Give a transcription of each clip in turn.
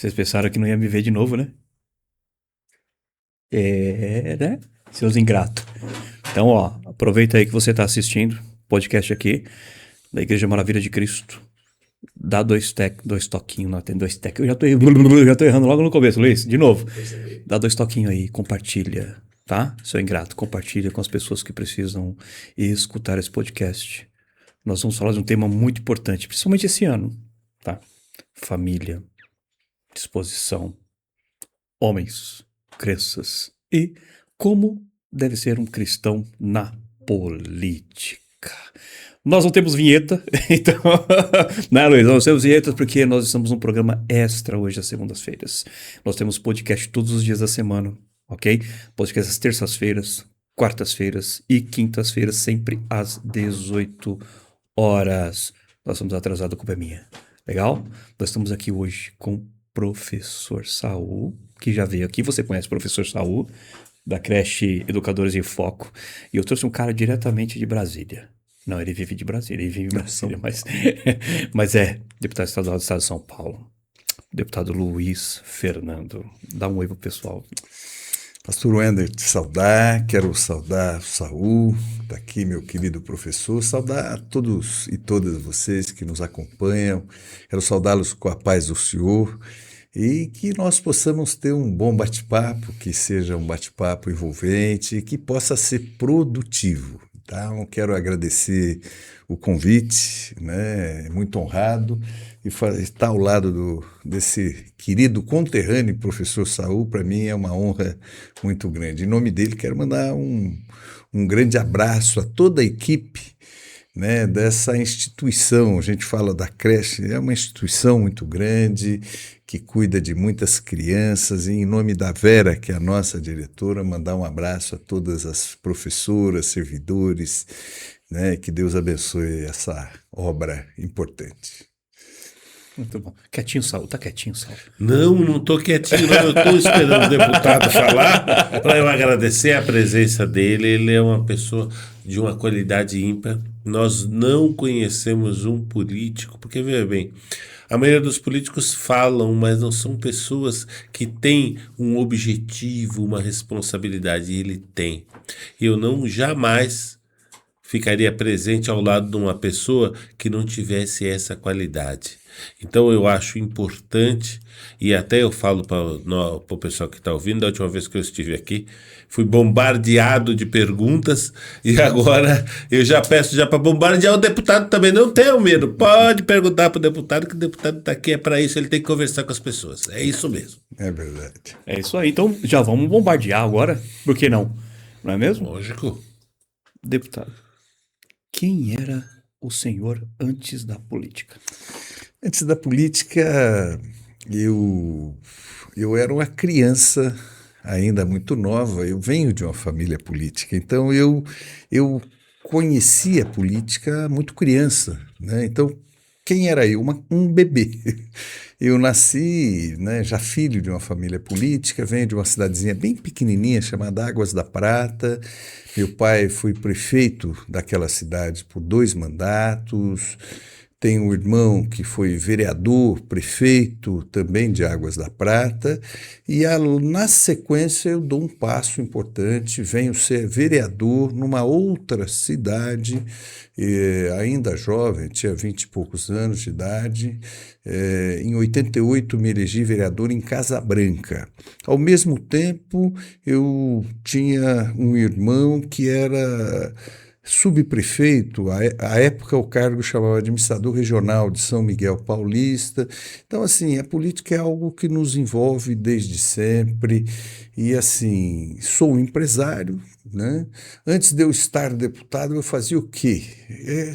Vocês pensaram que não ia me ver de novo, né? Né? Seus ingratos. Então, ó, aproveita aí que você tá assistindo podcast aqui da Igreja Maravilha de Cristo. Dá dois toquinhos, não tem dois tec. Já tô errando logo no começo, Luiz. De novo. Dá dois toquinhos aí, compartilha, tá? Seu ingrato, compartilha com as pessoas que precisam escutar esse podcast. Nós vamos falar de um tema muito importante, principalmente esse ano, tá? Família, disposição, homens, crenças e como deve ser um cristão na política. Nós não temos vinheta, então, né, Luiz? Nós temos vinhetas porque nós estamos num programa extra hoje às segundas-feiras. Nós temos podcast todos os dias da semana, ok? Podcast às terças-feiras, quartas-feiras e quintas-feiras, sempre às 18 horas. Nós estamos atrasados, a culpa é minha. Legal? Nós estamos aqui hoje com professor Saul, que já veio aqui. Você conhece o professor Saul, da creche Educadores em Foco. E eu trouxe um cara diretamente de Brasília. Não, ele vive de Brasília, ele vive em Brasília, mas é deputado estadual do estado de São Paulo. Deputado Luiz Fernando. Dá um oi pro pessoal. Pastor Wender, te saudar, quero saudar o Saul, tá aqui meu querido professor, saudar a todos e todas vocês que nos acompanham, quero saudá-los com a paz do Senhor e que nós possamos ter um bom bate-papo, que seja um bate-papo envolvente, que possa ser produtivo. Então, quero agradecer o convite, né? Muito honrado, e estar ao lado desse querido conterrâneo professor Saul, para mim é uma honra muito grande. Em nome dele, quero mandar um grande abraço a toda a equipe, né, dessa instituição. A gente fala da creche, é uma instituição muito grande, que cuida de muitas crianças, e em nome da Vera, que é a nossa diretora, mandar um abraço a todas as professoras, servidores, né, que Deus abençoe essa obra importante. Muito bom. Quietinho, Saul. Tá quietinho, Saul. Não tô quietinho, não. Eu tô esperando o deputado falar para eu agradecer a presença dele. Ele é uma pessoa de uma qualidade ímpar. Nós não conhecemos um político, porque veja bem, a maioria dos políticos falam, mas não são pessoas que têm um objetivo, uma responsabilidade. E ele tem. Eu não jamais ficaria presente ao lado de uma pessoa que não tivesse essa qualidade. Então eu acho importante, e até eu falo para o pessoal que está ouvindo, da última vez que eu estive aqui, fui bombardeado de perguntas, e agora eu já peço já para bombardear o deputado também. Não tenha medo, pode perguntar para o deputado, que o deputado está aqui, é para isso, ele tem que conversar com as pessoas. É isso mesmo. É verdade. É isso aí. Então já vamos bombardear agora. Por que não? Não é mesmo? Lógico. Deputado, quem era o senhor antes da política? Antes da política, eu era uma criança ainda muito nova. Eu venho de uma família política, então eu conheci a política muito criança, né? Então, quem era eu? Um bebê. Eu nasci, né, já filho de uma família política, venho de uma cidadezinha bem pequenininha chamada Águas da Prata. Meu pai foi prefeito daquela cidade por 2 mandatos. Tenho um irmão que foi vereador, prefeito também de Águas da Prata, e na sequência eu dou um passo importante, venho ser vereador numa outra cidade, ainda jovem, tinha 20 e poucos anos de idade. Em 88 me elegi vereador em Casa Branca. Ao mesmo tempo, eu tinha um irmão que era subprefeito, à época o cargo chamava administrador regional de São Miguel Paulista. Então, assim, a política é algo que nos envolve desde sempre. E, assim, sou um empresário, né? Antes de eu estar deputado, eu fazia o quê?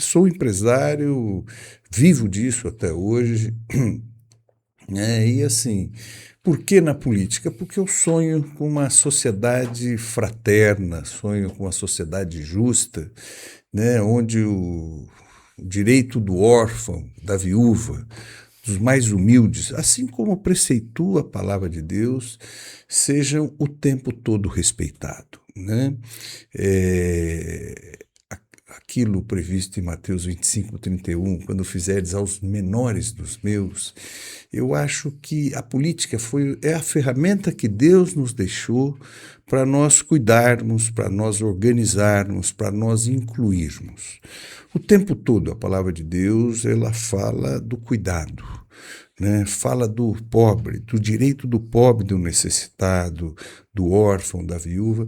Sou empresário, vivo disso até hoje, né? E, assim, por que na política? Porque eu sonho com uma sociedade fraterna, sonho com uma sociedade justa, né, onde o direito do órfão, da viúva, dos mais humildes, assim como preceitua a palavra de Deus, sejam o tempo todo respeitados, né? aquilo previsto em Mateus 25:31, quando fizeres aos menores dos meus. Eu acho que a política é a ferramenta que Deus nos deixou para nós cuidarmos, para nós organizarmos, para nós incluirmos. O tempo todo a palavra de Deus, ela fala do cuidado, né? Fala do pobre, do direito do pobre, do necessitado, do órfão, da viúva.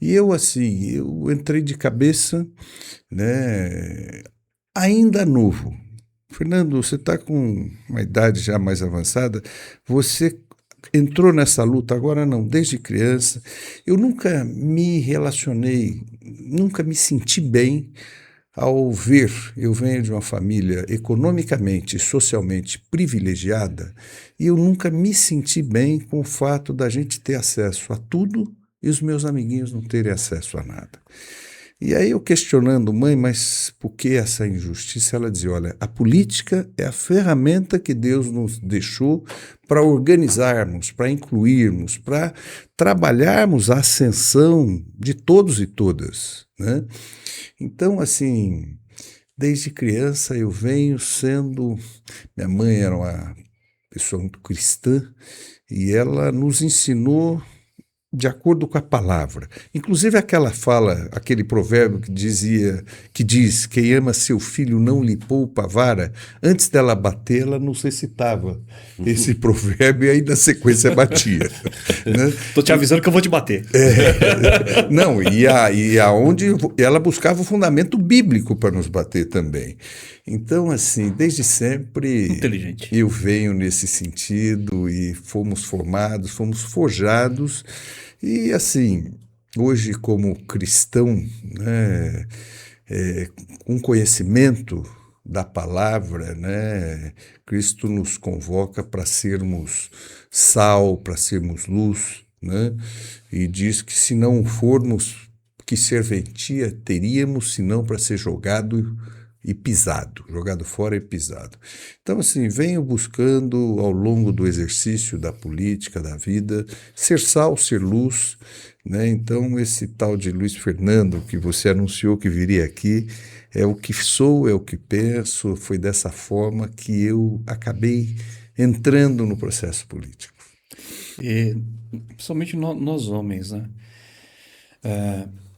E eu entrei de cabeça, né, ainda novo. Fernando, você está com uma idade já mais avançada, você entrou nessa luta agora não, desde criança. Eu nunca me relacionei, nunca me senti bem ao ver, eu venho de uma família economicamente e socialmente privilegiada, e eu nunca me senti bem com o fato da gente ter acesso a tudo e os meus amiguinhos não terem acesso a nada. E aí eu questionando, mãe, mas por que essa injustiça? Ela dizia, olha, a política é a ferramenta que Deus nos deixou para organizarmos, para incluirmos, para trabalharmos a ascensão de todos e todas, né? Então, assim, desde criança eu venho sendo... Minha mãe era uma pessoa muito cristã e ela nos ensinou de acordo com a palavra. Inclusive aquela fala, aquele provérbio que diz, quem ama seu filho não lhe poupa a vara, antes dela bater, ela nos recitava esse provérbio e aí na sequência batia. Né? Tô te avisando que eu vou te bater. Não, e aonde ela buscava o fundamento bíblico para nos bater também. Então, assim, desde sempre Inteligente. Eu venho nesse sentido e fomos formados, fomos forjados. E assim, hoje como cristão, né, com conhecimento da palavra, né, Cristo nos convoca para sermos sal, para sermos luz, né, e diz que se não formos, que serventia teríamos, senão para ser jogado fora e pisado. Então, assim, venho buscando ao longo do exercício da política, da vida, ser sal, ser luz, né? Então, esse tal de Luiz Fernando, que você anunciou que viria aqui, é o que sou, é o que penso, foi dessa forma que eu acabei entrando no processo político. E, principalmente nós homens, né?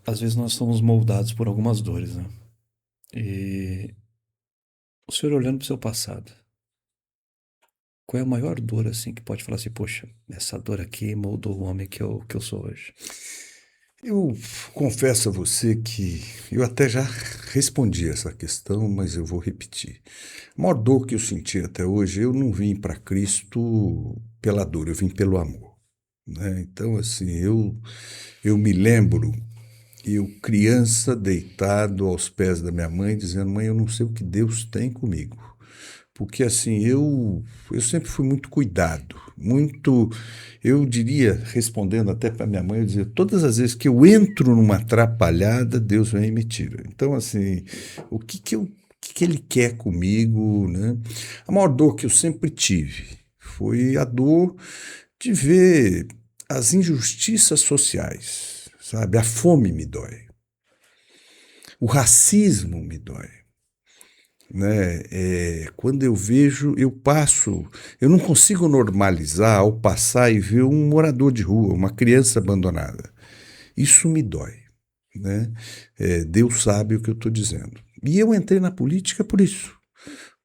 Às vezes nós somos moldados por algumas dores, né? E o senhor olhando para o seu passado, qual é a maior dor assim que pode falar assim, poxa, essa dor aqui moldou o homem que eu sou hoje? Eu confesso a você que eu até já respondi essa questão, mas eu vou repetir. A maior dor que eu senti até hoje, eu não vim para Cristo pela dor, eu vim pelo amor, né? Então, assim, eu me lembro, eu criança deitado aos pés da minha mãe, dizendo, mãe, eu não sei o que Deus tem comigo. Porque assim, eu sempre fui muito cuidado, eu diria, respondendo até para minha mãe, eu dizia, todas as vezes que eu entro numa atrapalhada, Deus vem e me tira. Então, assim, o que Ele quer comigo, né? A maior dor que eu sempre tive foi a dor de ver as injustiças sociais. Sabe, a fome me dói, o racismo me dói, né? Quando eu vejo, eu não consigo normalizar ao passar e ver um morador de rua, uma criança abandonada. Isso me dói, né? Deus sabe o que eu estou dizendo. E eu entrei na política por isso,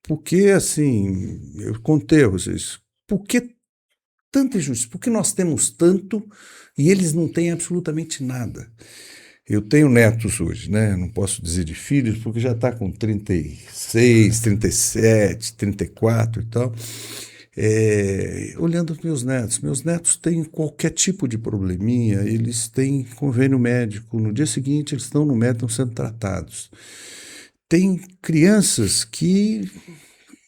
porque assim, eu contei a vocês, por que tanta injustiça? Porque nós temos tanto e eles não têm absolutamente nada. Eu tenho netos hoje, né? Não posso dizer de filhos, porque já está com 36, 37, 34 e tal. Olhando os meus netos têm qualquer tipo de probleminha, eles têm convênio médico, no dia seguinte eles estão no médico, estão sendo tratados. Tem crianças que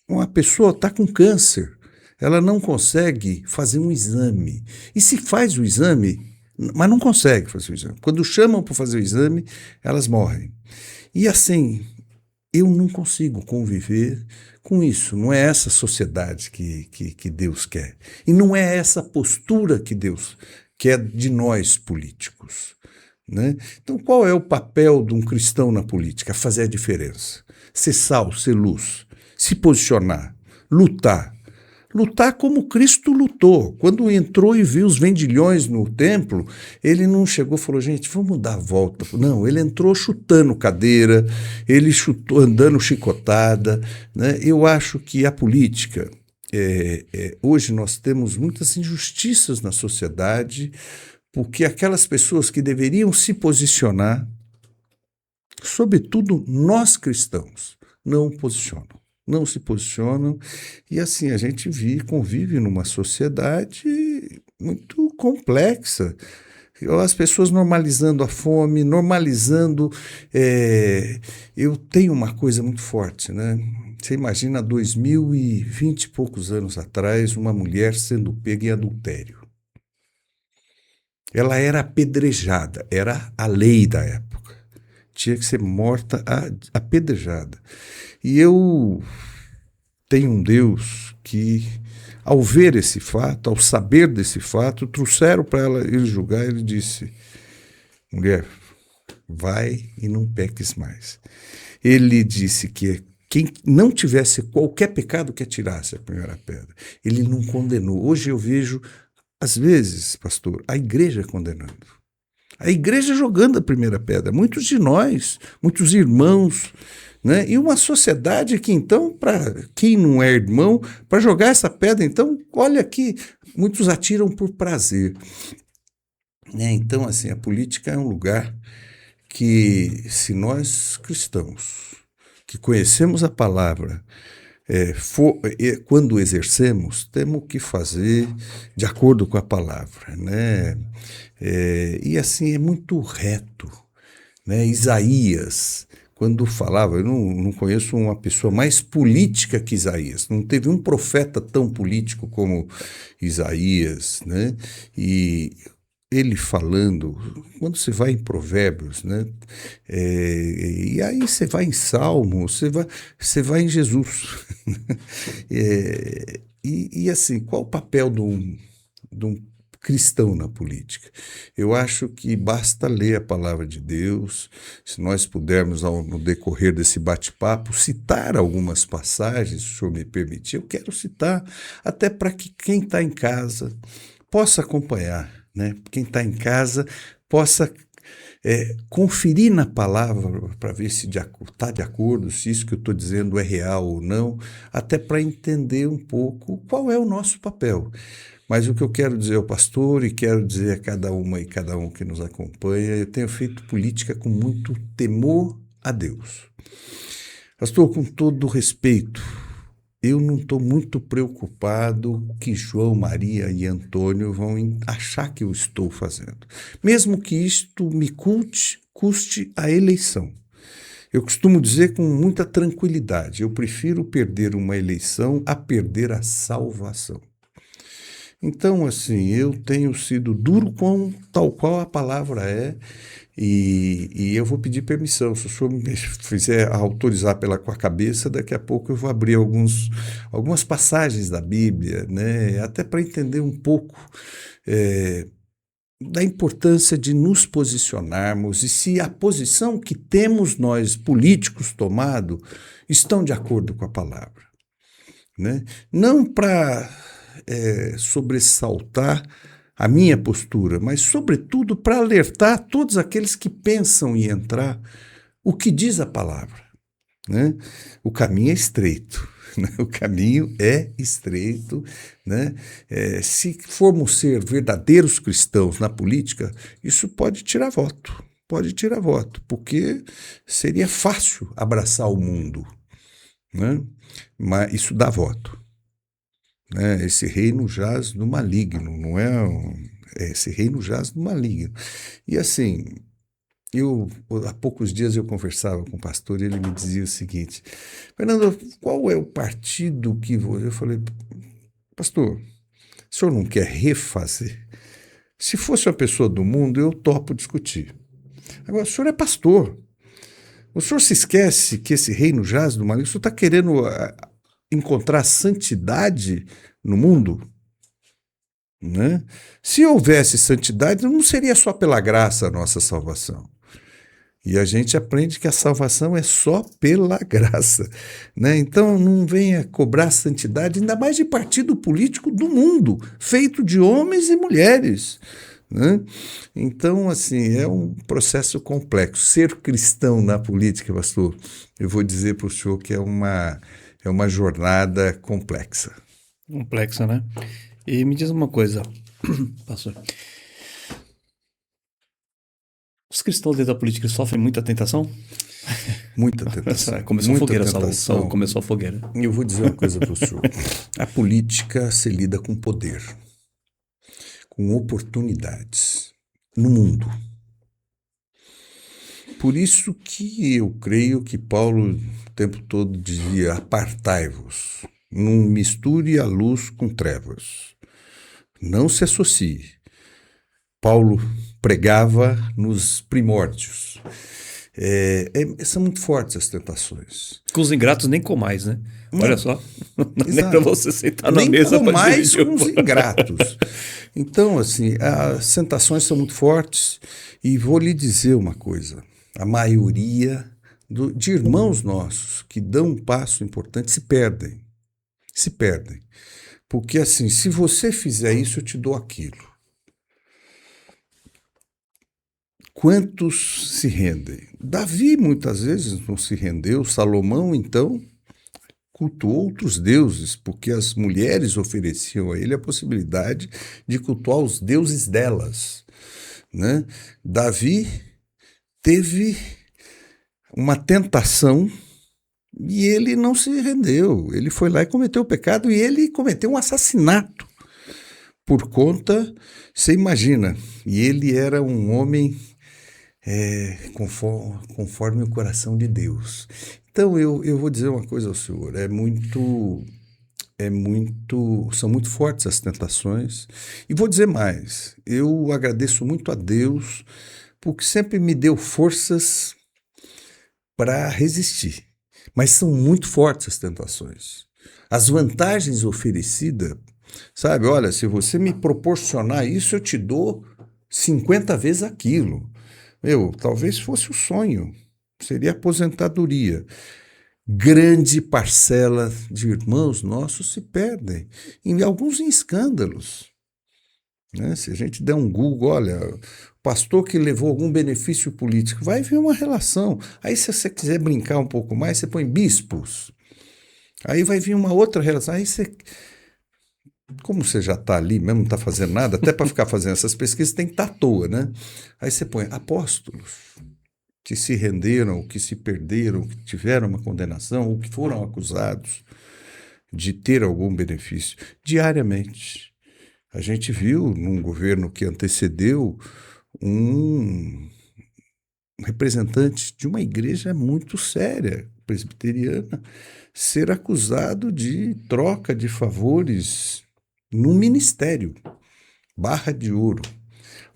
uma pessoa está com câncer, ela não consegue fazer um exame. E se faz o exame, mas não consegue fazer o exame. Quando chamam para fazer o exame, elas morrem. E assim, eu não consigo conviver com isso. Não é essa sociedade que Deus quer. E não é essa postura que Deus quer de nós políticos. né? Então, qual é o papel de um cristão na política? Fazer a diferença. Ser sal, ser luz, se posicionar, lutar. Lutar como Cristo lutou. Quando entrou e viu os vendilhões no templo, ele não chegou e falou, gente, vamos dar a volta. Não, ele entrou chutando cadeira, ele chutou andando chicotada, né? Eu acho que a política, hoje nós temos muitas injustiças na sociedade, porque aquelas pessoas que deveriam se posicionar, sobretudo nós cristãos, não posicionam. Não se posicionam, e assim a gente convive numa sociedade muito complexa. As pessoas normalizando a fome, normalizando. Eu tenho uma coisa muito forte, né? Você imagina 2020 e poucos anos atrás, uma mulher sendo pega em adultério. Ela era apedrejada, era a lei da época. Tinha que ser morta apedrejada. E eu tenho um Deus que, ao ver esse fato, ao saber desse fato, trouxeram para ele julgar, ele disse, mulher, vai e não peques mais. Ele disse que quem não tivesse qualquer pecado que atirasse a primeira pedra. Ele não condenou. Hoje eu vejo, às vezes, pastor, a igreja condenando. A igreja jogando a primeira pedra. Muitos de nós, muitos irmãos, né? E uma sociedade que, então, para quem não é irmão, para jogar essa pedra, então, olha aqui, muitos atiram por prazer. Né? Então, assim, a política é um lugar que, se nós cristãos, que conhecemos a palavra, quando exercemos, temos que fazer de acordo com a palavra, né? E assim, é muito reto, né? Isaías, quando falava, eu não conheço uma pessoa mais política que Isaías, não teve um profeta tão político como Isaías, né? E ele falando, quando você vai em Provérbios, né? E aí você vai em Salmo, você vai em Jesus. E assim, qual o papel de um cristão na política? Eu acho que basta ler a palavra de Deus. Se nós pudermos, no decorrer desse bate-papo, citar algumas passagens, se o senhor me permitir, eu quero citar, até para que quem está em casa possa acompanhar, né? Quem está em casa possa conferir na palavra para ver se está de acordo, se isso que eu estou dizendo é real ou não, até para entender um pouco qual é o nosso papel. Mas o que eu quero dizer ao pastor e quero dizer a cada uma e cada um que nos acompanha, eu tenho feito política com muito temor a Deus. Pastor, com todo respeito, eu não estou muito preocupado que João, Maria e Antônio vão achar que eu estou fazendo. Mesmo que isto me custe a eleição. Eu costumo dizer com muita tranquilidade, eu prefiro perder uma eleição a perder a salvação. Então, assim, eu tenho sido duro com tal qual a palavra é, e eu vou pedir permissão. Se o senhor me fizer autorizar com a cabeça, daqui a pouco eu vou abrir algumas passagens da Bíblia, né, até para entender um pouco da importância de nos posicionarmos e se a posição que temos nós, políticos, tomado, estão de acordo com a palavra. Né? Não para sobressaltar a minha postura, mas, sobretudo, para alertar todos aqueles que pensam em entrar o que diz a palavra. Né? O caminho é estreito. Né? O caminho é estreito. Né? Se formos ser verdadeiros cristãos na política, isso pode tirar voto. Pode tirar voto, porque seria fácil abraçar o mundo. Né? Mas isso dá voto. Esse reino jaz no maligno, não é? Esse reino jaz no maligno. E assim, há poucos dias eu conversava com o pastor e ele me dizia o seguinte: Fernando, qual é o partido que você... Eu falei, pastor, o senhor não quer refazer? Se fosse uma pessoa do mundo, eu topo discutir. Agora, o senhor é pastor. O senhor se esquece que esse reino jaz no maligno? O senhor está querendo encontrar santidade no mundo? né? Se houvesse santidade, não seria só pela graça a nossa salvação. E a gente aprende que a salvação é só pela graça, né? Então não venha cobrar santidade, ainda mais de partido político do mundo, feito de homens e mulheres, né? Então, assim, é um processo complexo. Ser cristão na política, pastor, eu vou dizer para o senhor que é uma jornada complexa. Complexa, né? E me diz uma coisa, pastor. Os cristãos dentro da política sofrem muita tentação? Muita tentação. Começou muita a fogueira, tentação. Saulo. Começou a fogueira. E eu vou dizer uma coisa para o senhor. A política se lida com poder, com oportunidades no mundo. Por isso que eu creio que Paulo o tempo todo dizia: apartai-vos, não misture a luz com trevas, não se associe. Paulo pregava nos primórdios. São muito fortes as tentações. Com os ingratos nem comais, né? Olha só. Nem para você sentar na nem mesa para mais dividir com os ingratos. Então, assim, as tentações são muito fortes. E vou lhe dizer uma coisa: a maioria de irmãos nossos que dão um passo importante se perdem. Se perdem. Porque, assim, se você fizer isso, eu te dou aquilo. Quantos se rendem? Davi muitas vezes não se rendeu. Salomão, então, cultuou outros deuses, porque as mulheres ofereciam a ele a possibilidade de cultuar os deuses delas, né? Davi teve uma tentação e ele não se rendeu. Ele foi lá e cometeu o pecado, e ele cometeu um assassinato por conta, você imagina, e ele era um homem conforme o coração de Deus. Então eu vou dizer uma coisa ao senhor: são muito fortes as tentações. E vou dizer mais: eu agradeço muito a Deus porque sempre me deu forças para resistir. Mas são muito fortes as tentações. As vantagens oferecidas, sabe? Olha, se você me proporcionar isso, eu te dou 50 vezes aquilo. Talvez fosse o sonho, seria aposentadoria. Grande parcela de irmãos nossos se perdem, alguns em escândalos, né? Se a gente der um Google, olha, pastor que levou algum benefício político, vai ver uma relação. Aí, se você quiser brincar um pouco mais, você põe bispos. Aí vai vir uma outra relação. Aí você, como você já está ali mesmo, não está fazendo nada, até para ficar fazendo essas pesquisas tem que estar à toa, né? Aí você põe apóstolos que se renderam, que se perderam, que tiveram uma condenação, ou que foram acusados de ter algum benefício diariamente. A gente viu num governo que antecedeu um representante de uma igreja muito séria, presbiteriana, ser acusado de troca de favores no ministério, barra de ouro.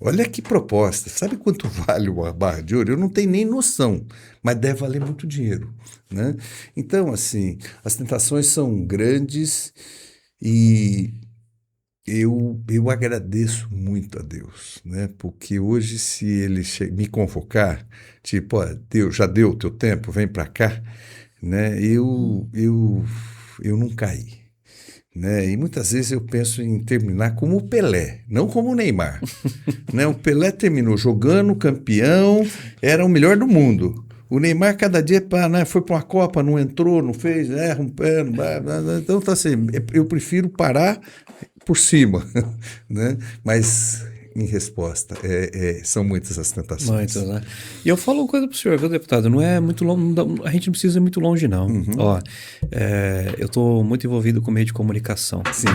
Olha que proposta. Sabe quanto vale uma barra de ouro? Eu não tenho nem noção, mas deve valer muito dinheiro, né? Então, assim, as tentações são grandes e eu agradeço muito a Deus, né? Porque hoje, se ele me convocar, tipo, Deus, já deu o teu tempo, vem para cá, né? Eu não caí. Né? E muitas vezes eu penso em terminar como o Pelé, não como o Neymar. Né? O Pelé terminou jogando, campeão, era o melhor do mundo. O Neymar, cada dia, foi para uma Copa, não entrou, não fez, erra um pé. Então, tá assim, eu prefiro parar por cima. Né? Mas, em resposta, são muitas as tentações. Muitas, né? E eu falo uma coisa para o senhor, viu, deputado? Não é muito longe, a gente não precisa ir muito longe, não. Uhum. Ó, eu estou muito envolvido com meio de comunicação. Sim.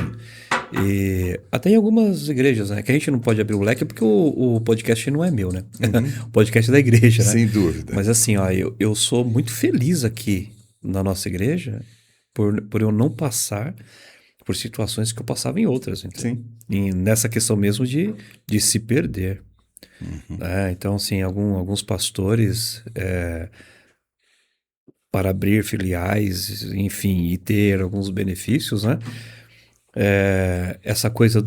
E até em algumas igrejas, né? Que a gente não pode abrir o leque porque o podcast não é meu, né? Uhum. O podcast é da igreja, né? Sem dúvida. Mas assim, ó, eu sou muito feliz aqui na nossa igreja por eu não passar por situações que eu passava em outras. Sim. E nessa questão mesmo de se perder. Uhum. Então, assim, alguns pastores, para abrir filiais, enfim, e ter alguns benefícios, né? essa coisa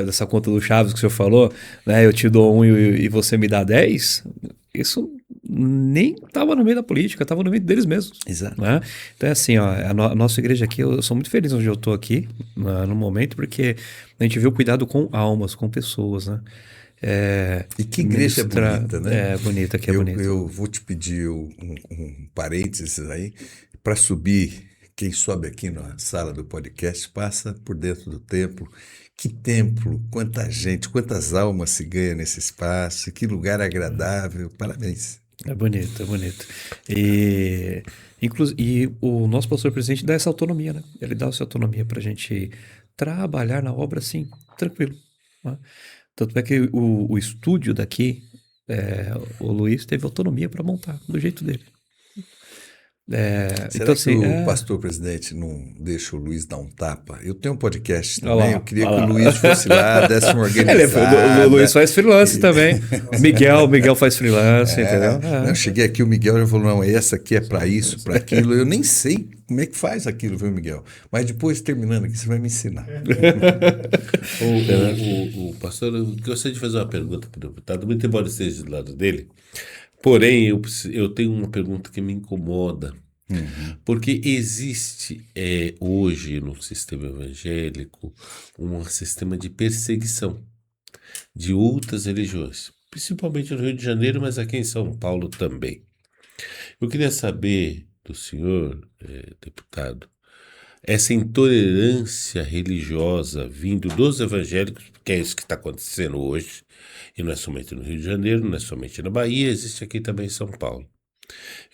dessa conta do Chaves que o senhor falou, né? Eu te dou 1 e você me dá 10. Isso nem estava no meio da política, estava no meio deles mesmos. Exato. Né? Então é assim, ó, a nossa igreja aqui, eu sou muito feliz onde eu estou aqui, no momento, porque a gente vê o cuidado com almas, com pessoas, né? E que igreja bonita, né? É bonita, que é bonita. Eu vou te pedir um parênteses aí para subir. Quem sobe aqui na sala do podcast passa por dentro do templo. Que templo, quanta gente, quantas almas se ganha nesse espaço, que lugar agradável. Parabéns. É bonito, é bonito. E o nosso pastor presidente dá essa autonomia, né? Ele dá essa autonomia para a gente trabalhar na obra assim, tranquilo. Né? Tanto é que o estúdio daqui, o Luiz teve autonomia para montar do jeito dele. Será Então, que assim, o pastor presidente não deixa o Luiz dar um tapa? Eu tenho um podcast também, lá, eu queria olha que lá. o Luiz fosse lá, desse uma organizada. O Luiz faz freelance também. Miguel faz freelance, entendeu? Não, eu cheguei aqui, o Miguel já falou, não, essa aqui é para isso, para aquilo. Eu nem sei como é que faz aquilo, viu, Miguel? Mas depois, terminando aqui, você vai me ensinar. O pastor, eu gostaria de fazer uma pergunta para o deputado, muito embora esteja do lado dele, porém eu tenho uma pergunta que me incomoda, porque existe hoje no sistema evangélico um sistema de perseguição de outras religiões, principalmente no Rio de Janeiro, mas aqui em São Paulo também. Eu queria saber do senhor, deputado, essa intolerância religiosa vindo dos evangélicos, porque é isso que está acontecendo hoje, e não é somente no Rio de Janeiro, não é somente na Bahia, existe aqui também em São Paulo.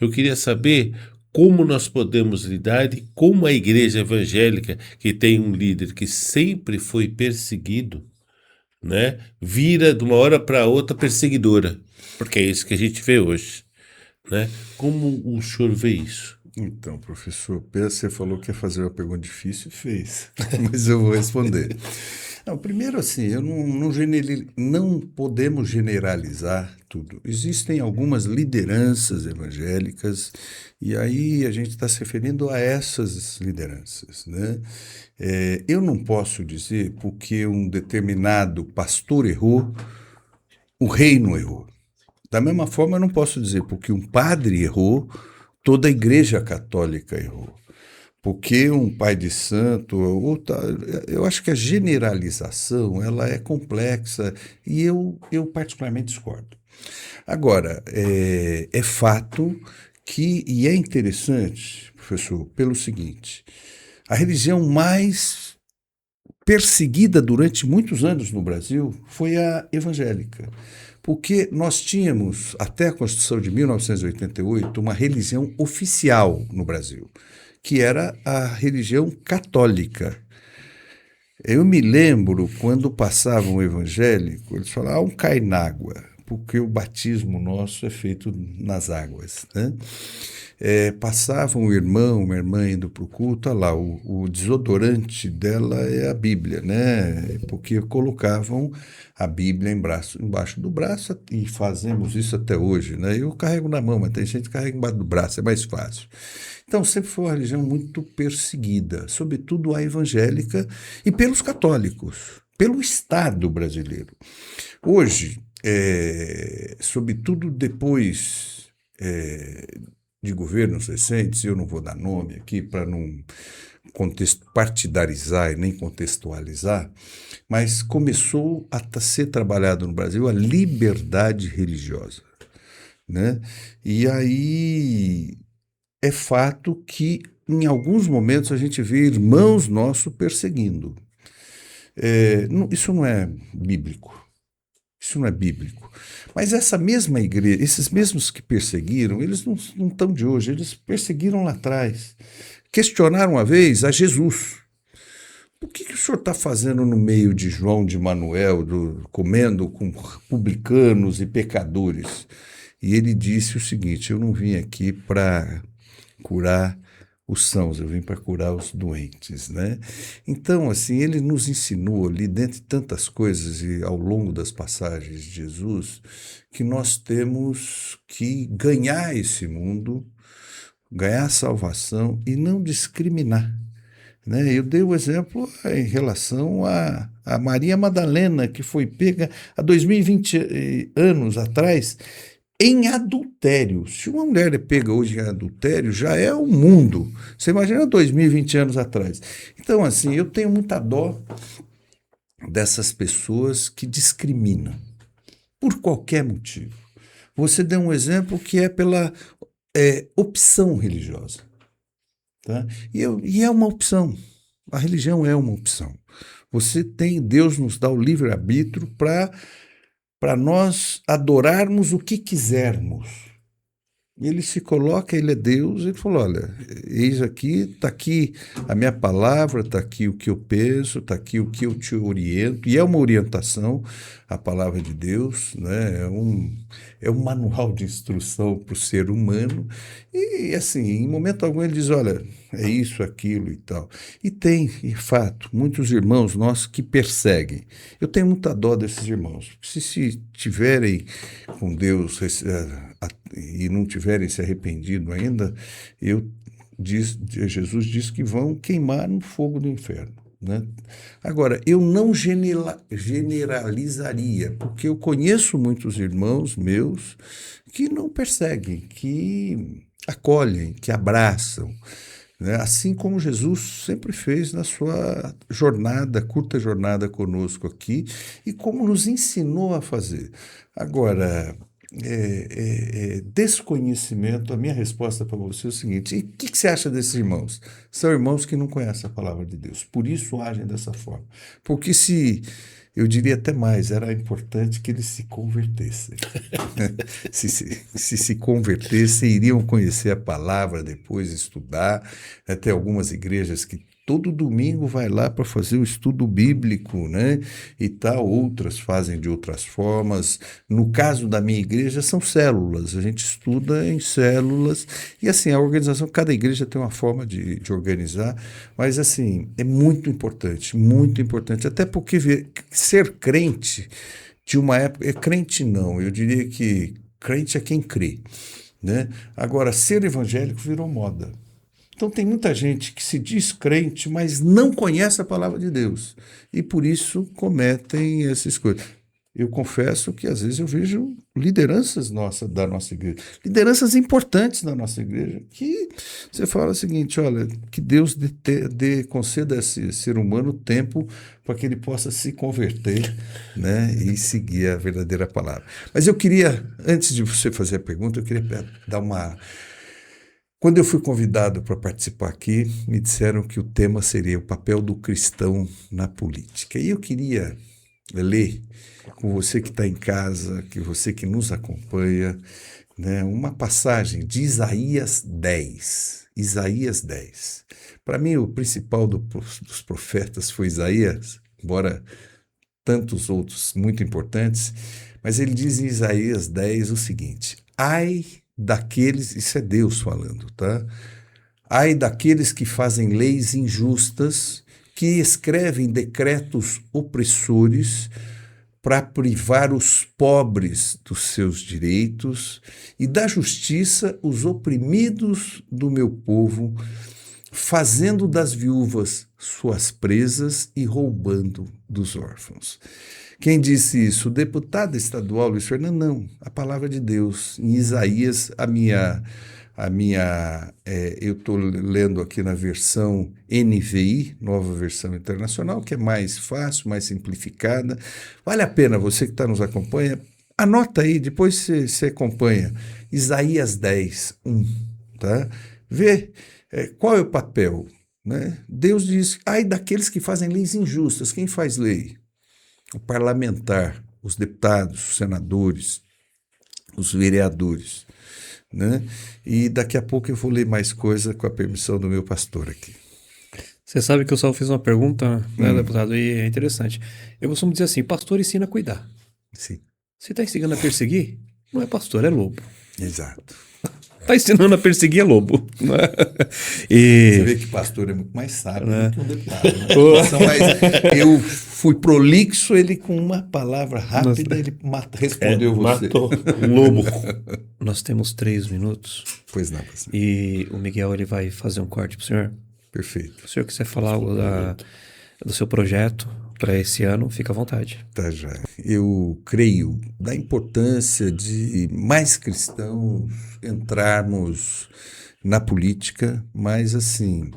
Eu queria saber como nós podemos lidar e como a igreja evangélica, que tem um líder que sempre foi perseguido, né, vira de uma hora para outra perseguidora, porque é isso que a gente vê hoje. Né? Como o senhor vê isso? Então, professor Pedro, você falou que ia fazer uma pergunta difícil e fez, mas eu vou responder. Não, primeiro, assim, eu não podemos generalizar tudo. Existem algumas lideranças evangélicas e aí a gente está se referindo a essas lideranças, né? Eu não posso dizer porque um determinado pastor errou, o reino errou. Da mesma forma, eu não posso dizer porque um padre errou, toda a igreja católica errou. Porque um pai de santo, eu acho que a generalização ela é complexa e eu particularmente discordo. Agora, é fato que, e é interessante, professor, pelo seguinte, a religião mais perseguida durante muitos anos no Brasil foi a evangélica. Porque nós tínhamos, até a Constituição de 1988, uma religião oficial no Brasil, que era a religião católica. Eu me lembro quando passava um evangélico, eles falavam, um cai na água, porque o batismo nosso é feito nas águas, né? Passava um irmão, uma irmã indo para o culto, olha lá, o desodorante dela é a Bíblia, né? Porque colocavam a Bíblia embaixo do braço e fazemos isso até hoje, né? Eu carrego na mão, mas tem gente que carrega embaixo do braço, é mais fácil. Então, sempre foi uma religião muito perseguida, sobretudo a evangélica e pelos católicos, pelo Estado brasileiro. Hoje, sobretudo depois de governos recentes, eu não vou dar nome aqui para não partidarizar e nem contextualizar, mas começou a ser trabalhado no Brasil a liberdade religiosa, né? E aí é fato que em alguns momentos a gente vê irmãos nossos perseguindo. Isso não é bíblico. Isso não é bíblico. Mas essa mesma igreja, esses mesmos que perseguiram, eles não estão de hoje, eles perseguiram lá atrás. Questionaram uma vez a Jesus. O que o senhor está fazendo no meio de João de Manuel, comendo com publicanos e pecadores? E ele disse o seguinte, eu não vim aqui para curar os sãos, eu vim para curar os doentes, né? Então, assim, ele nos ensinou ali, dentre tantas coisas e ao longo das passagens de Jesus, que nós temos que ganhar esse mundo, ganhar a salvação e não discriminar. né? Eu dei o exemplo em relação a Maria Madalena, que foi pega há 2020 anos atrás em adultério. Se uma mulher é pega hoje em adultério, já é o mundo. Você imagina 2020 anos atrás. Então, assim, eu tenho muita dó dessas pessoas que discriminam por qualquer motivo. Você deu um exemplo que é pela opção religiosa. Tá? E é uma opção. A religião é uma opção. Deus nos dá o livre-arbítrio para nós adorarmos o que quisermos. Ele se coloca, ele é Deus, ele falou, olha, eis aqui, está aqui a minha palavra, está aqui o que eu penso, está aqui o que eu te oriento, e é uma orientação, a palavra de Deus, né? É um manual de instrução para o ser humano, e assim, em momento algum ele diz, olha, é isso, aquilo e tal. E tem, de fato, muitos irmãos nossos que perseguem. Eu tenho muita dó desses irmãos, se tiverem com Deus e não tiverem se arrependido ainda, Jesus diz que vão queimar no fogo do inferno. Né? Agora, eu não generalizaria, porque eu conheço muitos irmãos meus que não perseguem, que acolhem, que abraçam, né? Assim como Jesus sempre fez na sua curta jornada conosco aqui, e como nos ensinou a fazer. Agora, desconhecimento, a minha resposta para você é o seguinte: e o que você acha desses irmãos? São irmãos que não conhecem a palavra de Deus, por isso agem dessa forma. Porque eu diria até mais, era importante que eles se convertessem. se convertessem, iriam conhecer a palavra depois, estudar. Até algumas igrejas que todo domingo vai lá para fazer o estudo bíblico, né? E tal, outras fazem de outras formas. No caso da minha igreja, são células. A gente estuda em células. E assim, a organização, cada igreja tem uma forma de organizar, mas assim, é muito importante, até porque ser crente de uma época, crente não, eu diria que crente é quem crê, né? Agora, ser evangélico virou moda. Então tem muita gente que se diz crente, mas não conhece a palavra de Deus. E por isso cometem essas coisas. Eu confesso que às vezes eu vejo lideranças da nossa igreja, lideranças importantes da nossa igreja, que você fala o seguinte: olha, que Deus conceda a esse ser humano tempo para que ele possa se converter, né, e seguir a verdadeira palavra. Mas eu queria, antes de você fazer a pergunta, eu queria dar uma... Quando eu fui convidado para participar aqui, me disseram que o tema seria o papel do cristão na política. E eu queria ler com você que está em casa, que você que nos acompanha, né, uma passagem de Isaías 10. Isaías 10. Para mim, o principal dos profetas foi Isaías, embora tantos outros muito importantes, mas ele diz em Isaías 10 o seguinte: ai daqueles, isso é Deus falando, tá? Ai daqueles que fazem leis injustas, que escrevem decretos opressores para privar os pobres dos seus direitos e da justiça os oprimidos do meu povo, fazendo das viúvas suas presas e roubando dos órfãos. Quem disse isso? O deputado estadual Luiz Fernando? Não, a palavra de Deus. Em Isaías, eu estou lendo aqui na versão NVI, Nova Versão Internacional, que é mais fácil, mais simplificada. Vale a pena, você que nos acompanha, anota aí, depois você acompanha. Isaías 10, 1, tá? Vê qual é o papel, né? Deus diz: ai daqueles que fazem leis injustas. Quem faz lei? O parlamentar, os deputados, os senadores, os vereadores, né? E daqui a pouco eu vou ler mais coisa com a permissão do meu pastor aqui. Você sabe que eu só fiz uma pergunta, né, deputado, e é interessante. Eu costumo dizer assim: pastor ensina a cuidar. Sim. Se está ensinando a perseguir, não é pastor, é lobo. Exato. Está ensinando a perseguir é lobo. Né? Você vê que pastor é muito mais sábio, né, do que um deputado. Né? Mas eu fui prolixo, ele com uma palavra rápida, ele respondeu você. Matou um lobo. Nós temos 3 minutos. Pois não, pastor. E o Miguel ele vai fazer um corte para o senhor. Perfeito. Se o senhor quiser falar algo do seu projeto para esse ano, fica à vontade. Tá já. Eu creio da importância de mais cristãos entrarmos na política, mas assim,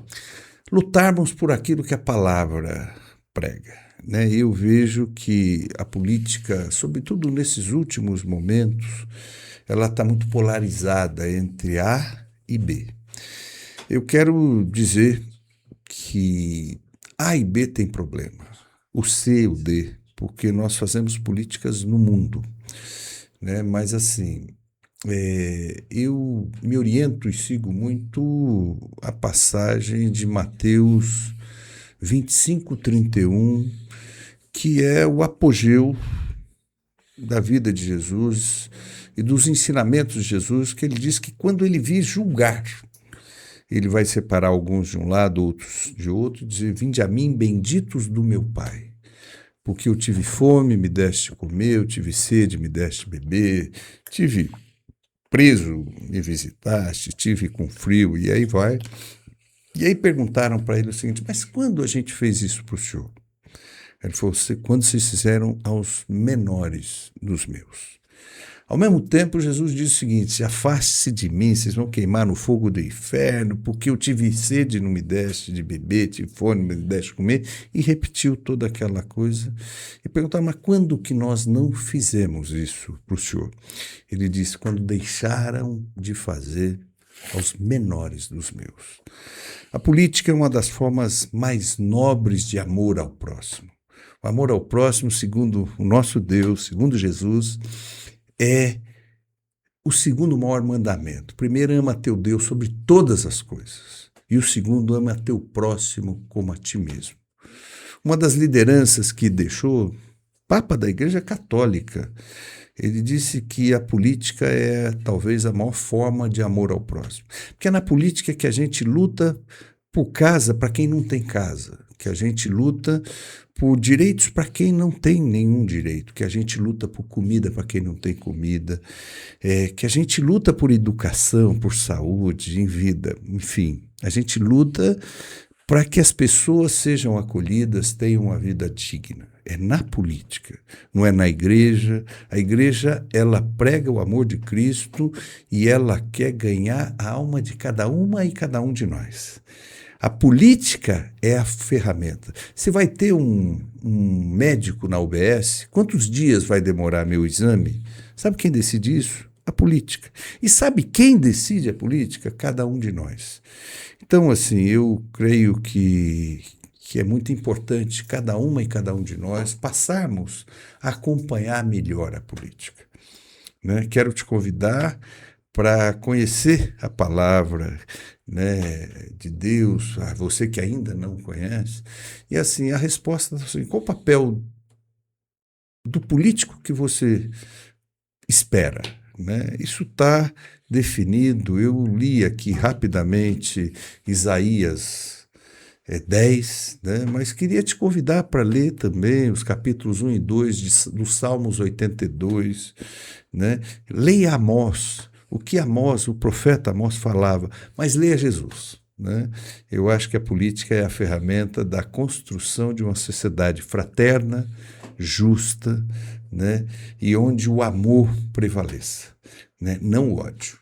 lutarmos por aquilo que a palavra prega, né? Eu vejo que a política, sobretudo nesses últimos momentos, ela está muito polarizada entre A e B. Eu quero dizer que A e B tem problema, o C e o D, porque nós fazemos políticas no mundo, né? Mas assim, eu me oriento e sigo muito a passagem de Mateus 25:31, que é o apogeu da vida de Jesus e dos ensinamentos de Jesus, que ele diz que quando ele vir julgar, ele vai separar alguns de um lado, outros de outro, e dizer: vinde a mim, benditos do meu Pai, porque eu tive fome, me deste comer, eu tive sede, me deste beber, tive preso, me visitaste, tive com frio, e aí vai. E aí perguntaram para ele o seguinte: mas quando a gente fez isso para o senhor? Ele falou: quando vocês fizeram aos menores dos meus. Ao mesmo tempo, Jesus disse o seguinte: afaste-se de mim, vocês vão queimar no fogo do inferno, porque eu tive sede e não me deste de beber, tive fome e não me deste de comer, e repetiu toda aquela coisa. E perguntaram: mas quando que nós não fizemos isso para o senhor? Ele disse: quando deixaram de fazer aos menores dos meus. A política é uma das formas mais nobres de amor ao próximo. O amor ao próximo, segundo o nosso Deus, segundo Jesus, é o segundo maior mandamento. Primeiro, ama teu Deus sobre todas as coisas. E o segundo, ama teu próximo como a ti mesmo. Uma das lideranças que deixou, Papa da Igreja Católica, ele disse que a política é talvez a maior forma de amor ao próximo. Porque é na política que a gente luta por casa para quem não tem casa, que a gente luta por direitos para quem não tem nenhum direito, que a gente luta por comida para quem não tem comida, que a gente luta por educação, por saúde, em vida, enfim. A gente luta para que as pessoas sejam acolhidas, tenham uma vida digna. É na política, não é na igreja. A igreja, ela prega o amor de Cristo e ela quer ganhar a alma de cada uma e cada um de nós. A política é a ferramenta. Você vai ter um médico na UBS, quantos dias vai demorar meu exame? Sabe quem decide isso? A política. E sabe quem decide a política? Cada um de nós. Então, assim, eu creio que é muito importante cada uma e cada um de nós passarmos a acompanhar melhor a política, né? Quero te convidar para conhecer a palavra, né, de Deus, a você que ainda não conhece. E assim, a resposta é assim: qual o papel do político que você espera, né? Isso está definido. Eu li aqui rapidamente Isaías 10, né? Mas queria te convidar para ler também os capítulos 1 e 2 dos Salmos 82, né? Leia Amós, o que Amós, o profeta Amós falava, mas leia Jesus, né? Eu acho que a política é a ferramenta da construção de uma sociedade fraterna, justa, né? E onde o amor prevaleça, né? Não o ódio,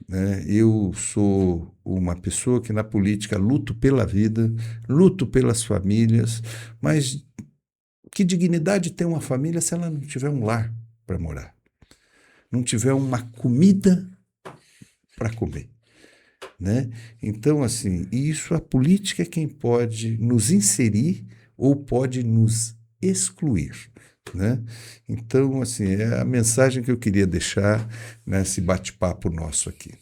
né? Eu sou uma pessoa que na política luto pela vida, luto pelas famílias, mas que dignidade tem uma família se ela não tiver um lar para morar? Não tiver uma comida para comer, né? Então, assim, isso a política é quem pode nos inserir ou pode nos excluir, né? Então, assim, é a mensagem que eu queria deixar nesse bate-papo nosso aqui.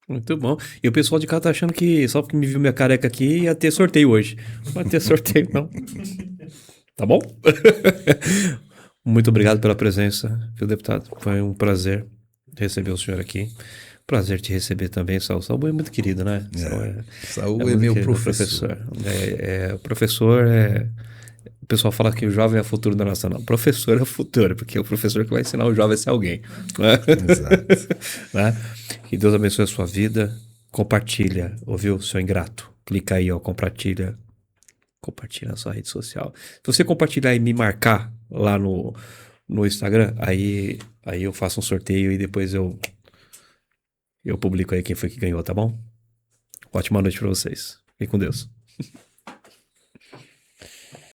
Muito bom. E o pessoal de casa tá achando que só porque me viu minha careca aqui ia ter sorteio hoje. Não vai ter sorteio, não. Tá bom? Muito obrigado pela presença, viu, deputado? Foi um prazer receber o senhor aqui. Prazer te receber também, Saul. Saul é muito querido, né? Saul é meu professor. O professor é... O pessoal fala que o jovem é o futuro da nação. Não, o professor é o futuro, porque é o professor que vai ensinar o jovem a ser alguém. Né? Exato. Né? Que Deus abençoe a sua vida. Compartilha, ouviu, seu ingrato? clica aí, ó, compartilha na sua rede social. Se você compartilhar e me marcar lá no Instagram, aí eu faço um sorteio e depois eu publico aí quem foi que ganhou, tá bom? Ótima noite pra vocês. Fiquem com Deus.